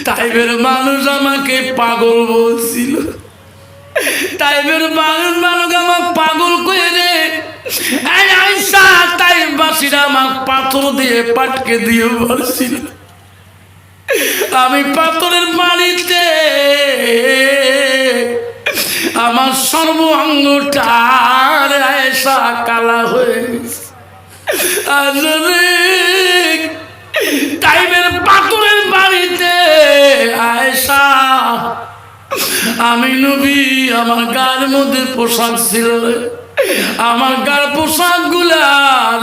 তাইবের মানুষ আমাকে পাগল বলছিল, তাইবের মানুষ আমাকে পাগল করে রে আয়সা। তাইবাসীরা আমাকে পাথর দিয়ে পাটকে দিয়ে বলছিল। আমি পাথরের বাড়িতে আমার সর্বাঙ্গটা আয়সা কালা হয়ে গেছে। টাইমের পাথরের বাড়িতে আয়সা আমি নবী, আমার গায়ের মধ্যে পোশাক ছিল, আমার গায়ের পোশাক গুলা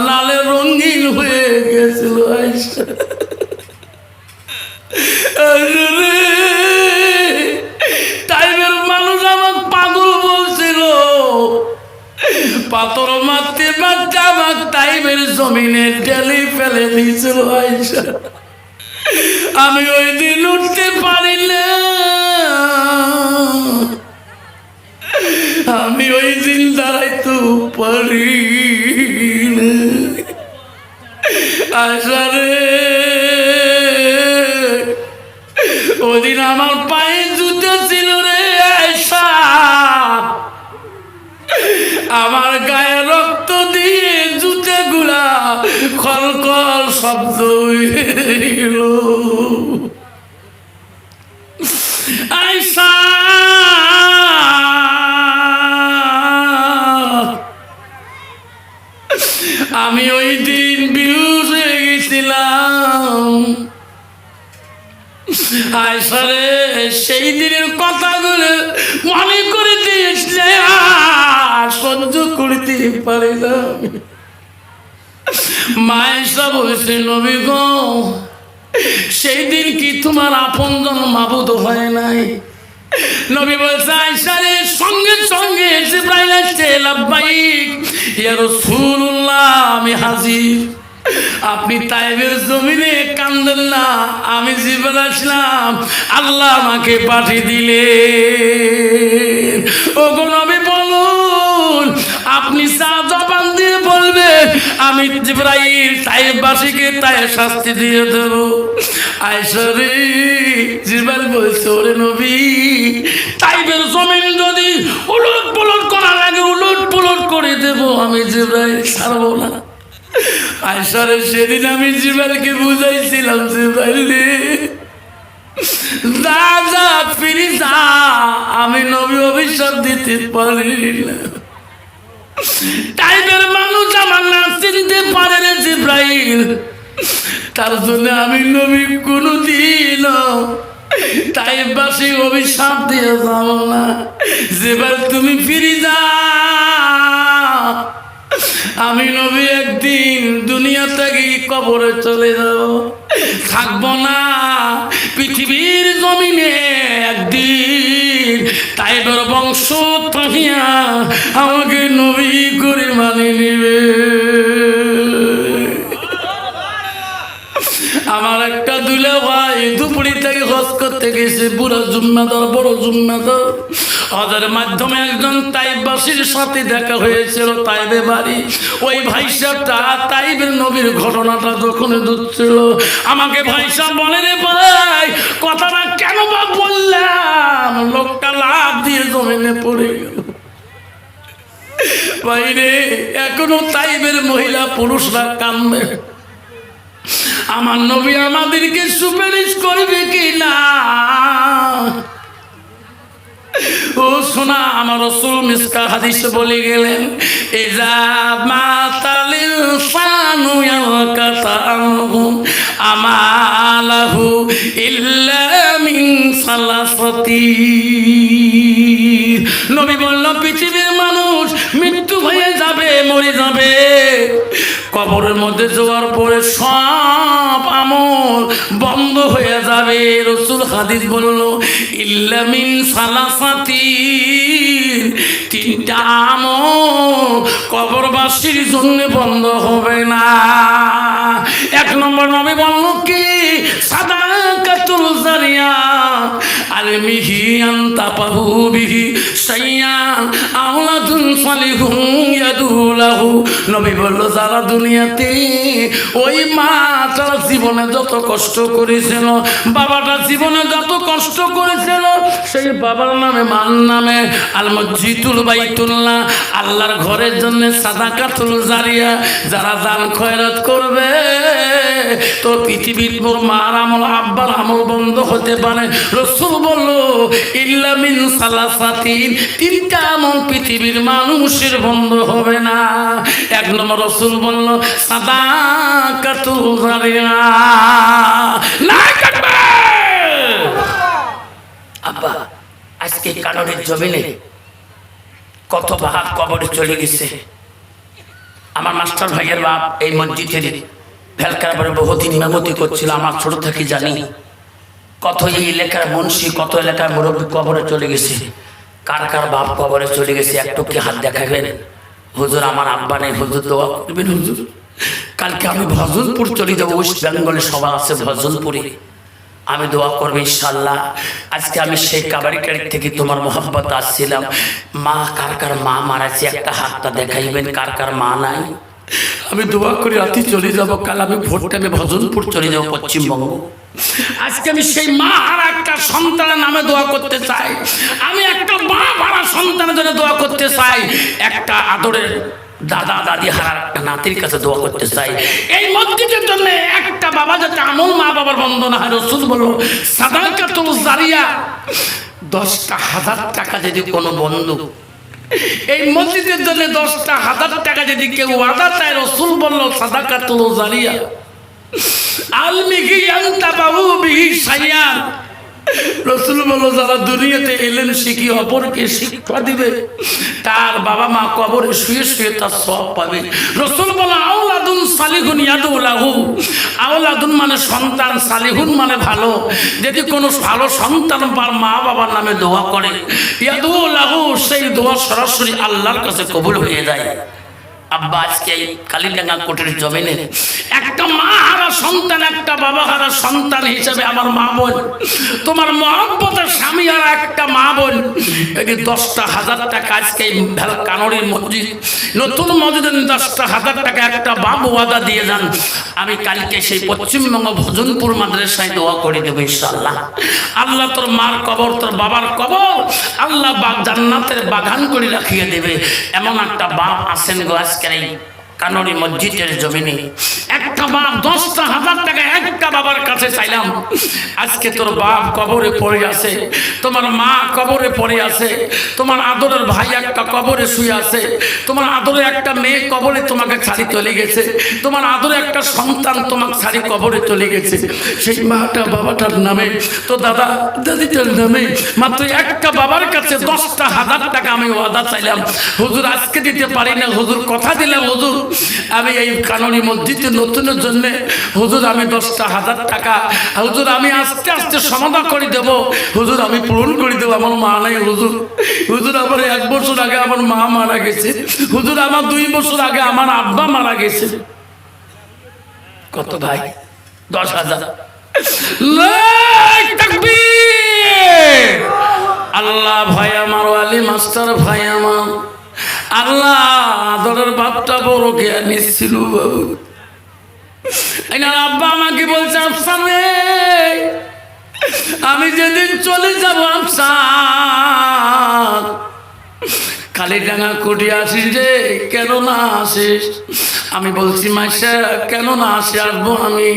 লালে রঙিন হয়ে গেছিল। আয়সা টাইমের মানুষ আমাকে পাগল বলছিল, পাথর মারতে মারতে আমার টাইমের জমিনে ঢেলে ফেলে দিয়েছিল। আয়সা আমি ওই দিন উঠতে পারি না, আমি ওই দিন দাঁড়াইতে পারি না। আয়সা রে, ওই দিন আমার পায়ে জুতো ছিল রে আয়সা, আমার গায়ে রক্ত দিয়ে জুতে গুলা খলখল শব্দ হইল। আয়সা আমি ওই দিন বেহুশ হয়ে গেছিলাম। আয়সা রে, সেই দিনের কথাগুলো মনে করে দিয়েছিলে, সহ্য করতে পারি না। মায়েশা বলছে, নবী গো, সেই দিন কি তোমার আপনজন মাবুদ হয় নাই? নবী বলছে, আয়সা রে, সঙ্গে সঙ্গে জিবরাইল আসছে, লাব্বাইক ইয়া রাসূলুল্লাহ, আমি হাজির। আপনি তাইবের জমিনে কান্দেন না, আমি জিবরাইল আসলাম, আল্লাহ আমাকে পাঠিয়ে দিলেন। ওগো নবী বলুন, আপনি যা জবান দিয়ে বলবেন আমি জিবরাইল তাইববাসীকে তাই শাস্তি দিয়ে দেব। আয়সা রে, জিবরাইল বলছে, ওরে নবী, তাইবের জমিন যদি উলট পুলট করা লাগে উলট পুলট করে দেব, আমি জিবরাইল ছাড়বো না। আয়সা রে, সেদিন আমি জিবরাইলকে বুঝাইছিলাম, জিবরাইল রে, যা যা ফিরে যা, আমি নবী অভিশাপ দিতে পারি না। টাইপের মানুষ আমার না চিনতে পারে না জিবরাইল, তার জন্য আমি নবী কোনদিন তাইবাসী অভিশাপ দিয়ে যাও না। জিবরাইল তুমি ফিরে যা, আমি নবী একদিন দুনিয়া থেকে কবরে চলে যাব, থাকবো না পৃথিবীর জমিনে। একদিন তাইবের বংশ থাকিয়া আমাকে নবী করে মানে নিবে। আমার একটা দুলা ভাই দুপুরি থেকে হজ করতে গেছে, বুড়ো জুম্মাদার, বড় জুম্মাদার, ওদের মাধ্যমে একজন তাইববাসীর সাথে দেখা হয়েছিল, তাইবে বাড়ি। ওই ভাই সাহেবটা তাইবের নবীর ঘটনাটা যখন দিচ্ছিল, আমাকে ভাই সাহেব বলে, রে ভাই, কথাটা কেন বা বললাম? লোকটা লাভ দিয়ে জমিনে পড়ে গেল। বাইরে এখনো তাইবের মহিলা পুরুষরা কান্দে, আমার নবী আমাদেরকে সুপারিশ করবে কি না? ও শোনা, আমার রাসূল মিসকা হাদিসে বলে গেলেন, ইজা মাতালিল ফানু ইয়াকাতাহু আমালাহু ইল্লা মিন সালাসাতি। নবী বলল, পৃথিবীর মানুষ মৃত্যু হয়ে যাবে, মরে যাবে, কবরের মধ্যে যাওয়ার পরে সব আমল বন্ধ হয়ে যাবে। রাসূল হাদিস বলল, ইল্লা মিন সালাসাতি, তিনটা আমল কবরবাসীর জন্য বন্ধ হবে না। এক নম্বর নবী বলল কি? সাদাকাতুল জারিয়া, আলমিহি আনতাপাহু বিহি শাইয়ান আওলাদুন সালিহুন ইয়াদুলাহু। নবী বলল যারা দুনিয়াতে ওই মা তারা জীবনে যত কষ্ট করেছিল, বাবাটা জীবনে যত কষ্ট করেছিল, সেই বাবার নামে মার নামে আল মসজিদুল বাইতুল্লাহ আল্লাহর ঘরের জন্য সাদাকাতুল জারিয়া যারা দান খয়রাত করবে তো পৃথিবীর মোর মার আমল আব্বার আমল বন্ধ হতে পারে। রাসূল বলল ইল্লা মিন সালাসাতিন, তিনটা আমল পৃথিবীর মানুষের বন্ধ হবে না। এক নম্বর রাসূল বলল সাদাকাতুল জারিয়া। না কাটবে আব্বা, আজকে কাননের জমিনে কত বাপ কবরে চলে গেছে। আমার মাস্টার ভাইয়ের বাপ এই মসজিদের ভেলকারবারে বহুদিন ইমামতি করছিল, আমার ছোট থেকে জানি। কত এই এলাকার মুন্সি, কত এলাকার মুরব্বী কবরে চলে গেছে। কার কার বাপ কবরে চলে গেছে একটু কি হাত দেখাবেন? হুজুর আমার আব্বা নেই, হুজুর দোয়া করবেন। হুজুর কালকে আমি ভজনপুর চলে যাবো, ওয়েস্ট বেঙ্গলে সভা আছে ভজনপুরে, আমি দোয়া করবো ইনশাল্লাহ। আজকে আমি সেই কাবারিকারি থেকে তোমার মোহাম্মত আসছিলাম। মা কার কার মা মারাছে একটা হাতটা দেখাইবেন, কার কার মা নাই? আমি দোয়া করে রাতে চলে যাব। কাল আমি ভোর টাইমে ভজনপুর চলে যাব পশ্চিমবঙ্গ। আজকে আমি সেই মা আর একটা সন্তানের নামে দোয়া করতে চাই। আমি একটা মা হারা সন্তানের জন্য দোয়া করতে চাই। একটা আদরের দাদা দাদি হারার একটা নাতির কাছে দোয়া করতে চাই। এই মসজিদের জন্য একটা বাবা যাতে আমল মা বাবার বন্ধ না হয়। রাসূল বলল সাদাকাতুল জারিয়া, 10,000 টাকা যদি কোনো বন্ধু এই মসজিদের জন্য 10,000 টাকা যদি কেউ ওয়াদা চায়, রাসূল বলল সাদাকাতুল জারিয়া আলমিহি আনতাবাহু বিহি শাইয়ান। রাসূল বলল যারা দুনিয়াতে এলেন শিখি অপরকে শিক্ষা দিবে, তার বাবা মা কবরে শুয়ে শুয়ে তার সওয়াব পাবে। রাসূল বলল আওলাদুন সালিহুন ইয়াদুলাহু, আওলাদুন মানে সন্তান, সালিহুন মানে ভালো। যদি কোনো ভালো সন্তান বা মা বাবার নামে দোয়া করে, ইয়াদুলাহু সেই দোয়া সরাসরি আল্লাহর কাছে কবুল হয়ে যায়। আব্বা আজকে এই কালীডাঙ্গা কোটের জমিনে একটা মা হারা সন্তান, একটা বাবা হারা সন্তান হিসেবে আমার মা বোন, তোমার মহব্বতের স্বামী আর একটা মা বোন, এই 10,000 টাকা আজকে কানড়ির মসজিদ নতুন মসজিদে 10,000 টাকা একটা বাবু ওয়াদা দিয়ে যান। আমি কালকে সেই পশ্চিমবঙ্গ ভজনপুর মাদ্রাসায় দোয়া করে দেবো ইনশাআল্লাহ। আল্লাহ তোর মার কবর, তোর বাবার কবর আল্লাহ জান্নাতের বাগান করে রাখিয়ে দেবে। এমন একটা বাপ আছেন গো আজকের এই কানড়ি মসজিদের জমিনে। একটা বাপ 10,000 টাকা একটা বাবার কাছে চাইলাম। আজকে তোর বাপ কবরে পড়ে আছে, তোমার মা কবরে পড়ে আছে, তোমার আদরের ভাই একটা কবরে শুয়ে আছে, তোমার আদরে একটা মেয়ে কবরে তোমাকে ছাড়ি চলে গেছে, তোমার আদরে একটা সন্তান তোমাকে ছাড়ি কবরে চলে গেছে। সেই মাটা বাবাটার নামে, তো দাদা দাদিটার নামে মাত্র একটা বাবার কাছে 10,000 টাকা আমি ওয়াদা চাইলাম। হুজুর আজকে দিতে পারি না, হুজুর কথা দিলাম, হুজুর আমি এই কানড়ি মসজিদে নতুনের জন্য হুজুর আমি 10,000 টাকা হুজুর আমি আস্তে আস্তে সমাধান করে দেব, হুজুর আমি পূরণ করে দেবো। আমার মা নাই হুজুর, হুজুর আমার 1 বছর আগে আমার মা মারা গেছে, হুজুর আমার 2 বছর আগে আমার আব্বা মারা গেছে। কত ভাই? 10,000। আল্লাহ ভাই আমার, আলী মাস্টার ভাই আমার, আল্লাহ আদরের বাপটা বড় জ্ঞানী ছিল বাবু। আব্বা আমাকে বলছে আফসার রে, আমি যেদিন চলে যাবো আফসার কালীডাঙ্গা কোটে আসিস রে, কেন না আসিস? আমি বলছি মাসা কেন না আসে, আসবো। আমি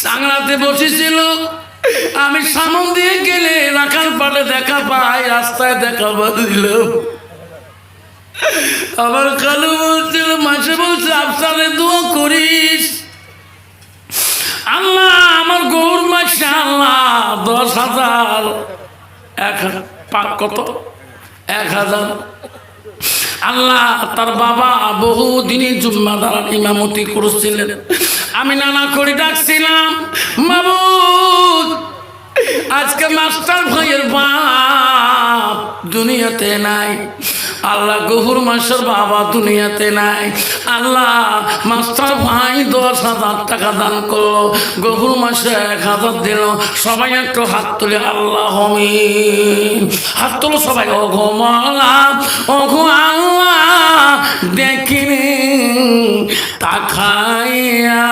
সাংলাতে বসেছিল, আমি সামন দিয়ে গেলে রাখার পালে দেখা পাই, রাস্তায় দেখা দিল। আমার কালু বলছিল, মাসে বলছে আফসারে দোয়া করিস, আল্লাহ আমার গৌর মাসে আল্লাহ 10,000 কত 1,000 আল্লাহ তার বাবা বহুদিনই জুম্মাদার ইমামতি করছিলেন। আমি নানা করে ডাকছিলাম, মাবুদ আজকে মাস্টার ভাইয়ের বাপ দুনিয়াতে নাই, আল্লাহ গহুর মাসের বাবা দুনিয়াতে নাই, আল্লাহ মাস্টার ভাই 10,000 টাকা দান করলো, গহুর মাসে 1,000 দিল। সবাই একটু হাত তুলে আল্লাহ আমিন, হাত তুলো সবাই। ওগো মাওলা, ওগো আল্লাহ, দেখিনি তাকাইয়া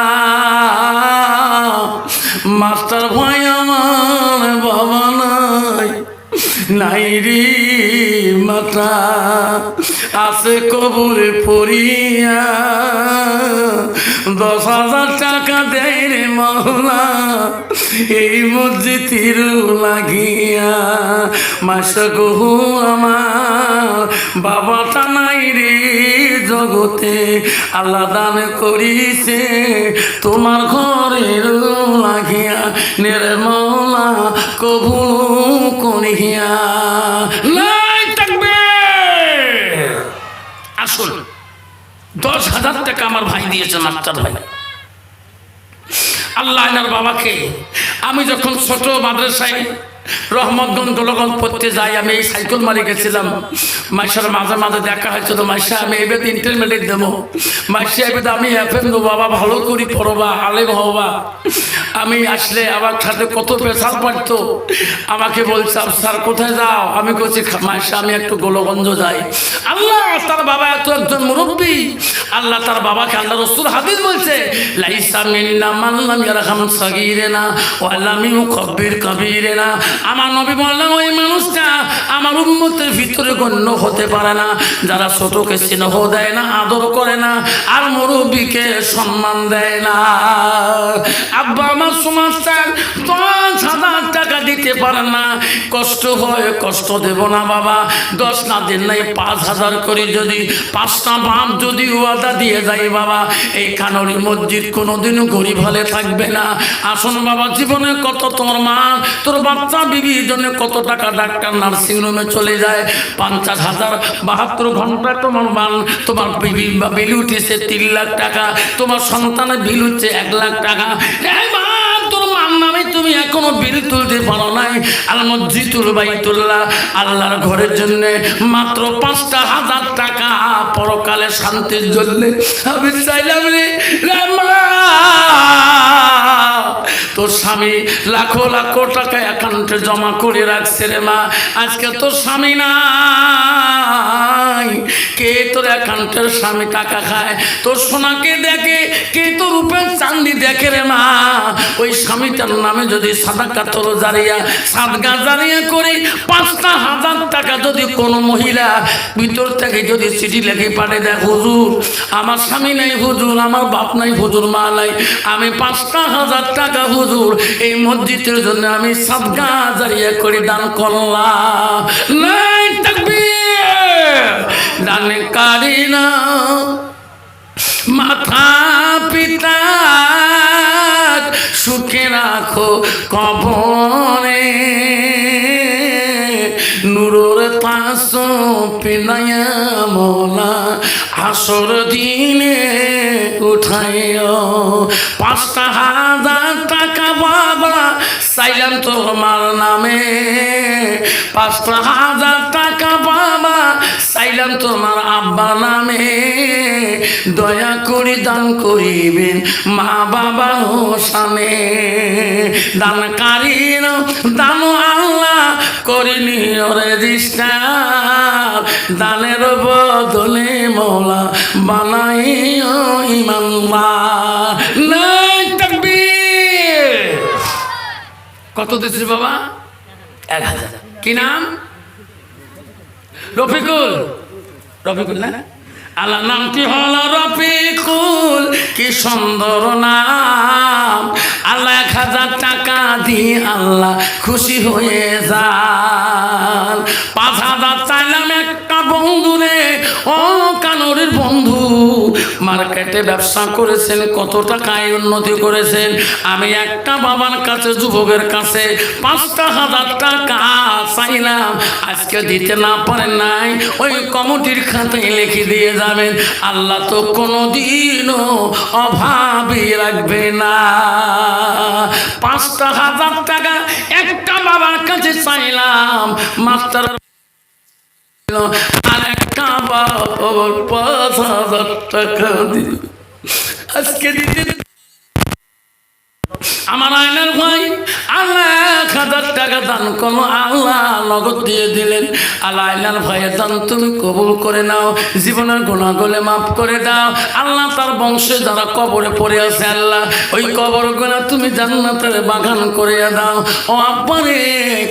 মাস্টার ভাই আমার বাবা নাই, নাই রে মাতা আছে কবরে পড়িয়া, 10,000 টাকা দেয় রে মাওলা এই মসজিদের লাগিয়া। মাসা গহু আমার বাবাটা নাই রে জগতে, আল্লাহ দান করিছে তোমার ঘরের লাগিয়া, নেরে মাওলা কবুল করিয়া। নাই থাকবে আসল 10,000 টাকা আমার ভাই দিয়েছে, মাস্টার ভাই। আল্লাহ এনার বাবাকে আমি যখন ছোট মাদ্রাসায় রহমতগঞ্জ গোলগঞ্জ পড়তে যাই, আমি এই সাইকেল মারি গেছিলাম। মাইশার মাঝে মাঝে দেখা হয়েছিল, মাইশা আমি এবার ইন্টারমিডিয়েট দেবো, মাইশা এবার আমি এফএম দেবো, বাবা ভালো করি পড়বা, আলেম হবা। আমি আসলে আমার সাথে কত পেশাল পারতো, আমাকে বলছে স্যার কোথায় যাও, আমি বলছি মাইশা আমি একটু গোলগঞ্জ যাই। আল্লাহ তার বাবা এত একজন মুরব্বী, আল্লাহ তার বাবাকে আল্লাহ রসুল হাদিস বলছে লাইসা মিন্না মান লাম ইয়ারহাম সাগীরানা ওয়া লাম ইউকাব্বির কাবীরানা। আমার নবী বললেন ওই মানুষটা আমার উম্মতের ভিতরে গণ্য হতে পারে না যারা ছোটকে স্নেহ দেয় না, আদর করে না, আর মুরব্বীকে সম্মান দেয় না। আব্বা আমার সমাজটার 10,000 টাকা দিতে পারে না, কষ্ট হয়, কষ্ট দেব না বাবা, 10 না দিন নাই 5,000 করে যদি 5টা বাপ যদি ওয়াদা দিয়ে যাই বাবা, এই কানরি মসজিদ কোনোদিনও গরিব হলে থাকবে না। আসুন বাবা, জীবনে কত তোমার মা তোর বাচ্চা বিবির জন্য কত টাকা ডাক্তার নার্সিং রুমে চলে যায়, 50,000 72 ঘন্টা তোমার মান তোমার বিবি বা বিল উঠেছে 3 লাখ টাকা, তোমার সন্তানের বিল হচ্ছে 1 লাখ টাকা। তোর মার নামে তুমি এখনো বিল তুলতে পারো নাই। আল মসজিদুল বাইতুল্লাহ আল্লাহর ঘরের জন্য মাত্র 5,000 টাকা পরকালে শান্তির জন্য আমি চাইলাম রে তোর স্বামী লাখো লাখো টাকা অ্যাকাউন্টে জমা করে রাখছে রে মা, আজকে তোর স্বামী নাই, কে তোর অ্যাকাউন্টের স্বামী টাকা খায়, তোর সোনাকে দেখে, কে তোর রূপের চাঁদি দেখে রে মা। ওই স্বামীটার নামে যদি সাদাকাতুল জারিয়া সাদকা জারিয়া করে 5,000 টাকা যদি কোনো মহিলা ভিতর থেকে যদি চিঠি লেখে পাঠিয়ে দেয়, হুজুর আমার স্বামী নাই, হুজুর আমার বাপ নাই, হুজুর মা নাই, আমি 5,000 টাকা হুজুর এই মসজিদের জন্য আমি সাদকা জারিয়া করে দান করলাম। নাই তাকবীর, দান করি না মাথা পিতা সুখে রাখো কবরে, নূরের পাশ পিনায়া মোলা আসর দিনে উঠাইও। 5,000 টাকা বাবা চাইলাম তোমার নামে, 5,000 টাকা বাবা চাইলাম তোমার আব্বা নামে, দয়া করে দান করিবেন মা বাবা হোসানে। দানকারীর দান আল্লাহ করিনি ওরে দিস্তার, দানের বদলে মৌলা বানাইও ইমানদার। নাই তাকবীর। কত দিচ্ছিস বাবা? 1,000। কি নাম? রফিকুল। রফিকুল না? আল্লাহ নামটি হলো রফিকুল, কি সুন্দর নাম। আল্লাহ 1,000 টাকা দিয়ে আল্লাহ খুশি হয়ে যান। 5,000 চাইলাম একটা বন্ধুরে, ও কানরের বন্ধু মার্কেটে ব্যবসা করেছেন, কত টাকায় উন্নতি করেছেন। আমি একটা বাবার কাছে, যুবকের কাছে 5,000 টাকা চাইলাম, আজকে দিতে না পারেন নাই, ওই কমিটির খাতায় লিখে দিয়ে যাবেন। আল্লাহ তো কোনোদিনও অভাবী রাখবে না। 5,000 টাকা একটা বাবার কাছে চাইলাম, মাস্টার আর একটা বাবার 5,000 টাকা দিবে। আজকে দিতে আমার আয়নার ভাই আল্লাহ 1,000 টাকা দান করো, আল্লাহ নগদ দিয়ে দিলেন। আল্লাহ আয়নার ভাইয়ের দান তুমি কবুল করে নাও, জীবনের গুনাহ গলে মাফ করে দাও। আল্লাহ তার বংশে যারা কবরে পড়ে আছে আল্লাহ ওই কবর গুনাহ তুমি জান্নাতের বাগান করে দাও। ও আব্বারে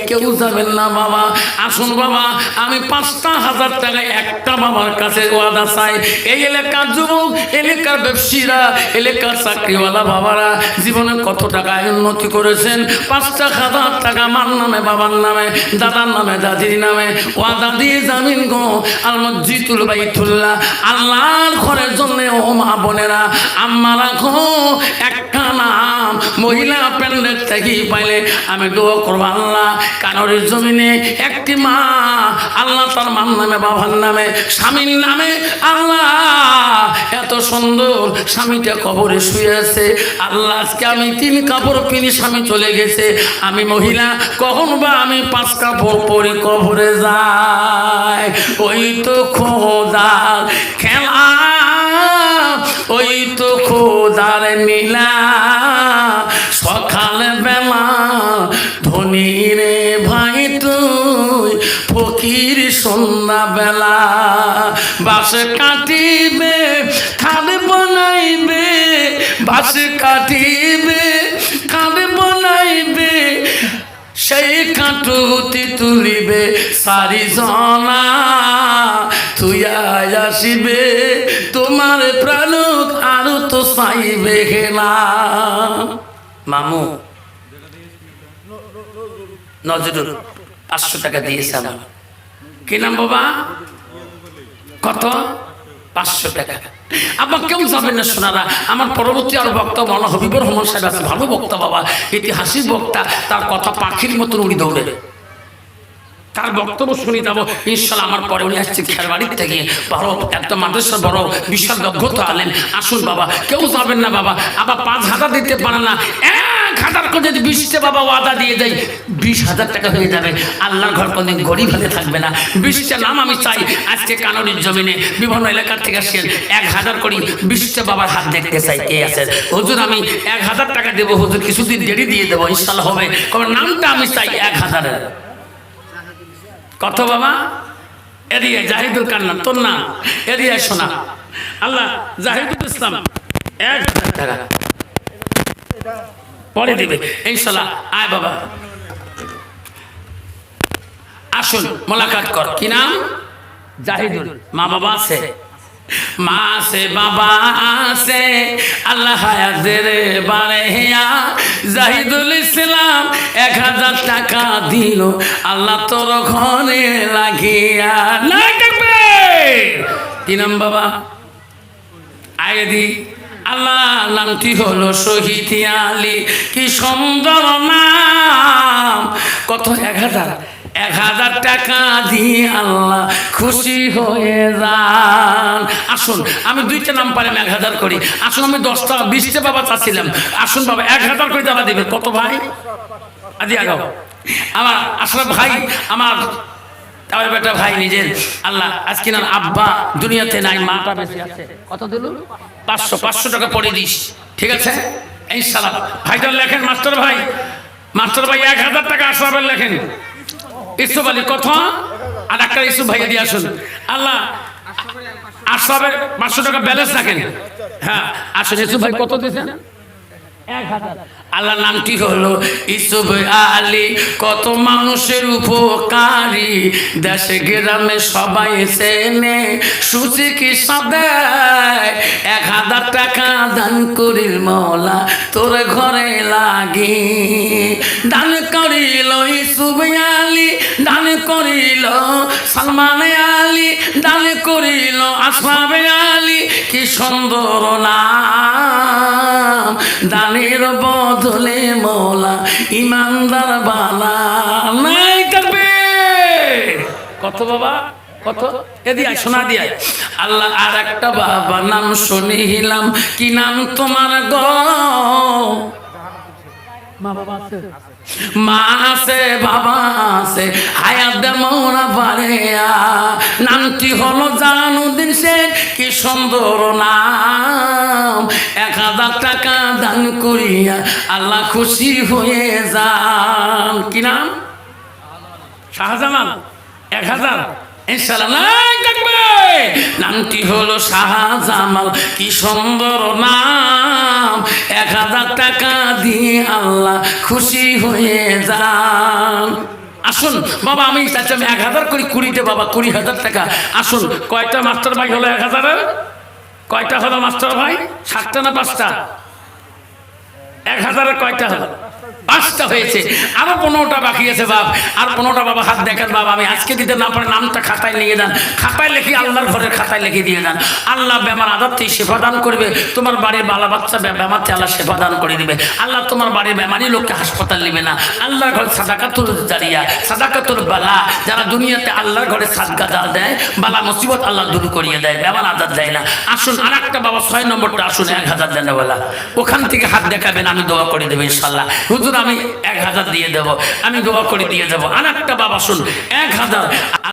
কেউ যাবেন না বাবা, আসুন বাবা। আমি 5,000 টাকা একটা বাবার কাছে ওয়াদা চাই। এই এলাকার যুবক, এলাকার ব্যবসায়ীরা, এলাকার চাকরিওয়ালা বাবারা জীবনে কত টাকা উন্নতি করেছেন, 5,000 টাকা আমার নামে, বাবার নামে, দাদার নামে, দাদির নামে ওয়াদা দিয়ে জামিন গো আল মসজিদুল বাইতুল্লাহ আল্লাহর ঘরের জন্য। ও মা বোনেরা আম্মা রাখো একটা নাম মহিলা প্যান্ডেল থেকে পাইলে আমি দোয়া করবো আল্লাহ কানরের জমিনে একটি মা আল্লাহ তার মার নামে, বাবার নামে, স্বামীর নামে আল্লাহ এত সুন্দর স্বামীটা কবরে শুয়ে আছে আল্লাহ। আজকে আমি 3 কাপড় কিনে স্বামী চলে গেছে, আমি মহিলা কখন বা আমি 5 কাপড় পরে কবরে যাই। ওই তো খোদার খেলা, ওই তো খোদার নীলা, সকাল বেলা ধনী রে ভাই তুই ফকির সন্ধ্যা বেলা। বাস কাটিবে খালে বানাইবে, বাস কাটিবে খালে বানাইবে, সেই কাটুতি তুলিবে সারি জনা, তুই আসিবে তোমার প্রাণক আরো তো চাইবে না। মামু নজরুল 500 টাকা দিয়েছে আমার। কি নাম বাবা? কত? 500 টাকা। আবার কেউ যাবেন না শোনারা, আমার পরবর্তী আর বক্তা মৌলানা হবিবুর রহমান সাহেব আছে, ভালো বক্তা বাবা, ইতিহাসিক বক্তা, তার কথা পাখির মতন উড়ি দৌড়ে। তার বক্তব্য শুনি যাবো ইনশাল্লাহ। আমার পরে উনি আসছে খেরবাড়ির থেকে, বড় একদম মাদ্রাসার বড় বিশাল দক্ষতা আলেন। আসুন বাবা, কেউ যাবেন না বাবা। আবার 5,000 দিতে পারে না, 1,000 করে যদি 20টা বাবা ওয়াদা দিয়ে দেয় 20,000 টাকা হয়ে যাবে। আল্লাহর ঘর কোনদিন গরিব হলে থাকবে না। 20টা নাম আমি চাই আজকে কাননের জমিনে বিভিন্ন এলাকার থেকে আসেন, 1,000 করে 20টা বাবার হাত দেখতে চাই কে আছে। হুজুর আমি 1,000 টাকা দেবো হুজুর, কিছুদিন দেরি দিয়ে দেবো ইনশাল্লাহ হবে। কারণ নামটা আমি চাই 1,000-এর। কত বাবা? এদিকে জাহিদুল কান্না, তোর নাম এদিকে শোনা আল্লাহ জাহিদুল ইসলাম 1,000 টাকা পরে দিবে ইনশাল্লাহ। আয় বাবা আসুন মোলাকাত কর। কি নাম? জাহিদুল। মা বাবা আছে? মা আছে, বাবা আছে, আল্লাহ হায়াতের বারে হিয়া জাহিদুল ইসলাম 1,000 টাকা দিল আল্লাহ তোর ঘরে লাগিয়া। নাই থাকবে কি নাম বাবা? আগে দি আল্লাহ নামটি হলো শহীদ আলী, কি সুন্দর নাম। কত? 1,000 টাকা দিয়ে আল্লাহ খুশি হয়ে যান। আসুন আমি 2টা নাম পারি, আমি 1,000 করি। আসুন আমি 10টা 20টা বাবা চাচ্ছিলাম। আসুন বাবা 1,000 করে দেওয়া দিবে। কত ভাই? আদি আগাও আমার আশরাফ ভাই, আমার তাহলে বেটা ভাই নিজের আল্লাহ আজকে না আব্বা দুনিয়াতে নাই, মাটা বেঁচে আছে। কত দিল? 500 টাকা পরে দিস, ঠিক আছে ইনশাআল্লাহ। ভাইটার লেখেন মাস্টার ভাই, মাস্টার ভাই 1,000 টাকা আশরাফের লেখেন। ইসুফ আলী কত? আর একটা ইসুফ ভাইয়া দিয়ে আসুন। আল্লাহ আশরাফের 500 টাকা ব্যালেন্স রাখেন। হ্যাঁ আসুন। ইসুফ ভাই কত দিয়েছেন? 1,000। আল্লাহ নামটি হলো ইসুফ আলী, কত মানুষের উপকারী, দেশে গ্রামে সবাই চেনে, সুচিকিৎসা দেয়। 1,000 টাকা দান করিল মওলা তোর ঘরে লাগি। দান করিল ইসুফ আলী, দান করিল সালমান আলী, দান করিল আশরাফ আলী, কি সুন্দর নাম। দানের বদলে মওলা ইমানদার বালা নাই থাকবে। কত বাবা? কত? এদিকে শোনা দিয়ে আল্লাহ আর একটা বাবা নাম শুনিলাম, কি নাম তোমার গো? মা বাবা আছে? মা আছে বাবা আছে হায়াত দেমরা পারে নামটি হলো জালালউদ্দিন শেখ কি সুন্দর নাম 1000 টাকা দান করিয়া আল্লাহ খুশি হয়ে যান কি নাম শাহজালাল 1000 ইনশাআল্লাহ থাকবে নামটি হলো শাহজামাল কি সুন্দর নাম 1000 টাকা দিয়ে আল্লাহ খুশি হয়ে যান আসুন বাবা আমি চাচ্ছি আমি 1000 করে 20তে বাবা 20,000 টাকা আসুন কয়টা মাস্টার ভাই হলো 1000 কয়টা হলো মাস্টার ভাই 7টা না 5টা 1000 কয়টা হলো 5টা হয়েছে আরো 15টা বাকি আছে বাপ আর 15টা বাবা হাত দেখেন বাবা আমি আজকে দিতে না পারে নামটা খাতায় নিয়ে যান খাতায় লিখে আল্লাহর ঘরের খাতায় লিখে দিয়ে যান আল্লাহ বেমার আদারতে সেবা দান করবে তোমার বাড়ির বালা বাচ্চা বেমারতে আল্লাহ সেবা দান করে দিবে আল্লাহ তোমার বাড়ির বেমারি লোককে হাসপাতাল নেবে না আল্লাহর ঘরে সাদাকাতুল জারিয়া সাদাকাতুল বালা যারা দুনিয়াতে আল্লাহর ঘরে সাদকা দাল দেয় বালা মুসিবত আল্লাহ দূর করিয়ে দেয় বেমার আদার দেয় না আসুন আরেকটা বাবা 6 নম্বরটা আসুন 1000 দেন বলা ওখান থেকে হাত দেখাবেন আমি দোয়া করে দেব ইনশাআল্লাহ হুজুর আমি 1000 দিয়ে দেব আমি দোয়া করে দিয়ে যাব আরেকটা বাবা শুন 1000